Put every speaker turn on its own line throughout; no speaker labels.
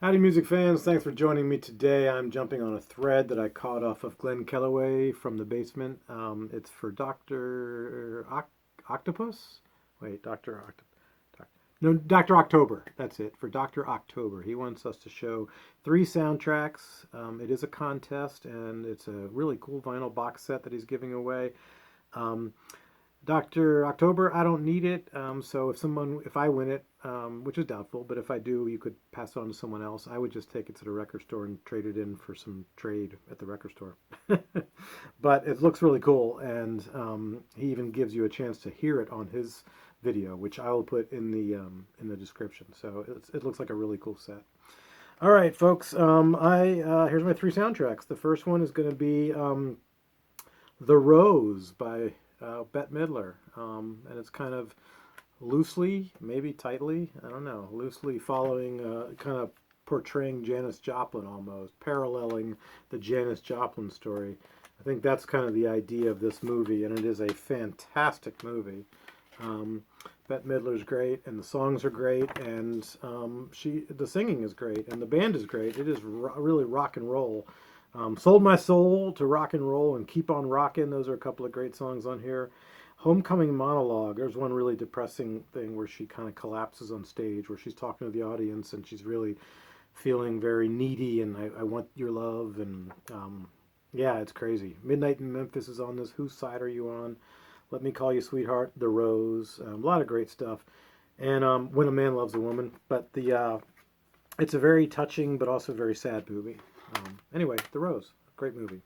Howdy, music fans. Thanks for joining me today. I'm jumping on a thread that I caught off of Glenn Kellaway from the basement. It's for Octopus? Wait, No, Dr. October. That's it, for Dr. October. He wants us to show 3 soundtracks. It is a contest, and it's a really cool vinyl box set that he's giving away. Um, Dr. October, I don't need it. So if I win it, which is doubtful, but if I do, you could pass it on to someone else. I would just take it to the record store and trade it in for some trade at the record store. But it looks really cool, and he even gives you a chance to hear it on his video, which I will put in the description. So it looks like a really cool set. All right, folks. Here's my 3 soundtracks. The first one is going to be The Rose by Bette Midler, and it's kind of loosely, maybe tightly, I don't know, loosely following, kind of portraying Janis Joplin almost, paralleling the Janis Joplin story. I think that's kind of the idea of this movie, and it is a fantastic movie. Um, Bette Midler's great, and the songs are great, and the singing is great, and the band is great. It is really rock and roll. Sold My Soul to Rock and Roll and Keep on Rockin'. Those are a couple of great songs on here. Homecoming Monologue. There's one really depressing thing where she kind of collapses on stage, where she's talking to the audience and she's really feeling very needy and I want your love. And yeah, it's crazy. Midnight in Memphis is on this. Whose Side Are You On? Let Me Call You Sweetheart. The Rose. A lot of great stuff. And When a Man Loves a Woman. But it's a very touching but also very sad movie. Anyway, The Rose, great movie,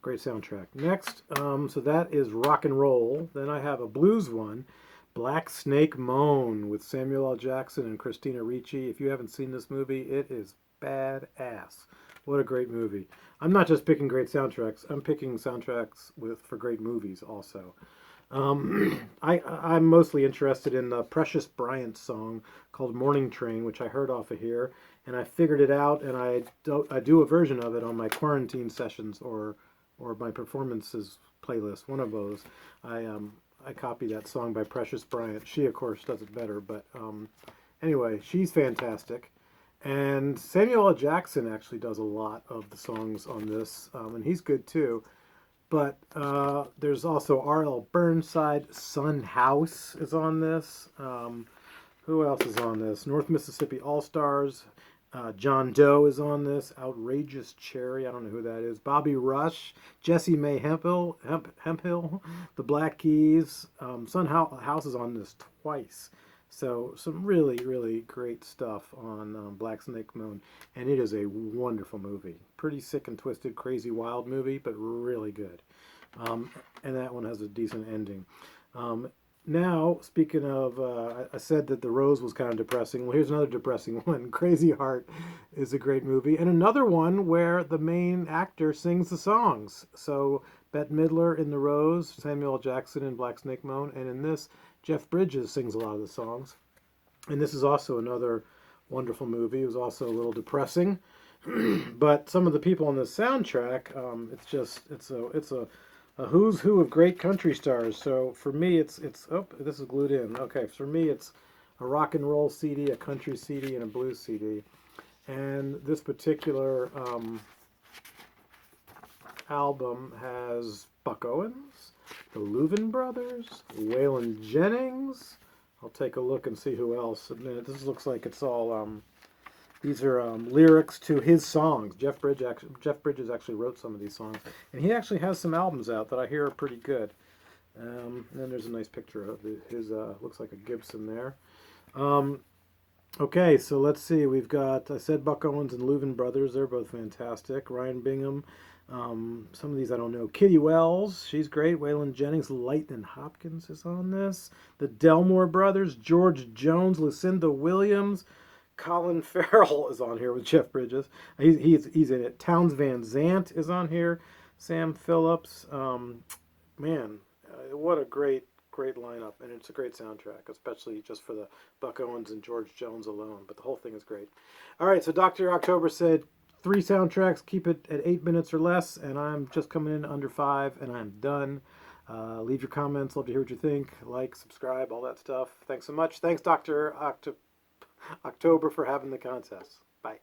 great soundtrack. Next, so that is rock and roll. Then I have a blues one, Black Snake Moan with Samuel L. Jackson and Christina Ricci. If you haven't seen this movie, it is badass. What a great movie. I'm not just picking great soundtracks, I'm picking soundtracks for great movies also. I'm mostly interested in the Precious Bryant song called Morning Train, which I heard off of here, and I figured it out, and I do a version of it on my quarantine sessions or my performances playlist. One of those, I copy that song by Precious Bryant. She of course does it better, but anyway, she's fantastic. And Samuel L. Jackson actually does a lot of the songs on this, and he's good too. But there's also R.L. Burnside. Son House is on this. Who else is on this? North Mississippi All-Stars. John Doe is on this. Outrageous Cherry. I don't know who that is. Bobby Rush. Jessie Mae Hemphill. The Black Keys. Son House is on this twice. So some really, really great stuff on Black Snake Moan. And it is a wonderful movie. Pretty sick and twisted, crazy, wild movie, but really good. And that one has a decent ending. Now, speaking of, I said that The Rose was kind of depressing. Well, here's another depressing one. Crazy Heart is a great movie. And another one where the main actor sings the songs. So Bette Midler in The Rose, Samuel L. Jackson in Black Snake Moan, and in this, Jeff Bridges sings a lot of the songs. And this is also another wonderful movie. It was also a little depressing. But some of the people on the soundtrack, it's a who's who of great country stars. So for me, it's oh, this is glued in. Okay, for me, it's a rock and roll CD, a country CD, and a blues CD. And this particular album has Buck Owens, the Louvin Brothers, Waylon Jennings. I'll take a look and see who else. This looks like it's all these are lyrics to his songs. Jeff Bridges actually wrote some of these songs, and he actually has some albums out that I hear are pretty good. And then there's a nice picture of his. Looks like a Gibson there. Okay, so let's see. We've got, I said, Buck Owens and Louvin Brothers. They're both fantastic. Ryan Bingham. Some of these I don't know. Kitty Wells, she's great. Waylon Jennings. Lightnin' Hopkins is on this. The Delmore Brothers. George Jones. Lucinda Williams. Colin Farrell is on here with Jeff Bridges. He's in it. Towns Van Zandt is on here. Sam Phillips. Man, what a great lineup, and it's a great soundtrack, especially just for the Buck Owens and George Jones alone. But the whole thing is great. All right, so Dr. October said 3 soundtracks, keep it at 8 minutes or less, and I'm just coming in under 5, and I'm done. Leave your comments. Love to hear what you think. Like, subscribe, all that stuff. Thanks so much. Thanks, Dr. October, for having the contest. Bye.